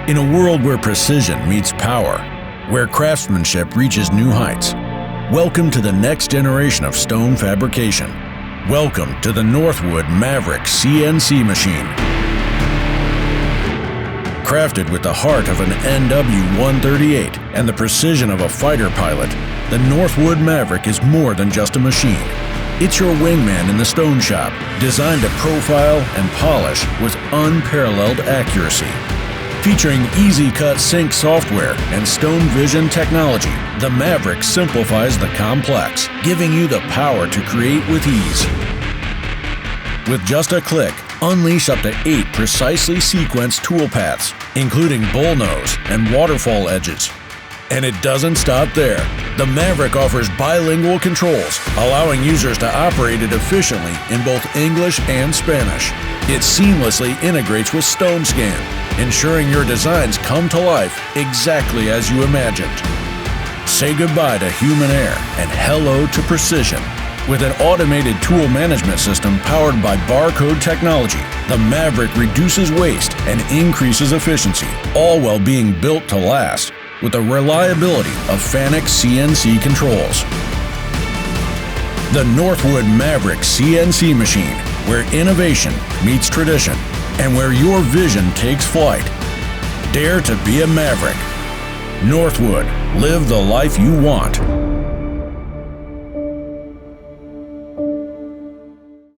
In a world where precision meets power, where craftsmanship reaches new heights, welcome to the next generation of stone fabrication. Welcome to the Northwood Maverick CNC machine. Crafted with the heart of an NW-138 and the precision of a fighter pilot, the Northwood Maverick is more than just a machine. It's your wingman in the stone shop, designed to profile and polish with unparalleled accuracy. Featuring easy-cut sync software and Stone Vision technology, the Maverick simplifies the complex, giving you the power to create with ease. With just a click, unleash up to 8 precisely sequenced toolpaths, including bullnose and waterfall edges. And it doesn't stop there. The Maverick offers bilingual controls, allowing users to operate it efficiently in both English and Spanish. It seamlessly integrates with StoneScan, ensuring your designs come to life exactly as you imagined. Say goodbye to human error and hello to precision. With an automated tool management system powered by barcode technology, the Maverick reduces waste and increases efficiency, all while being built to last with the reliability of Fanuc CNC controls. The Northwood Maverick CNC machine, where innovation meets tradition and where your vision takes flight. Dare to be a Maverick. Northwood, live the life you want.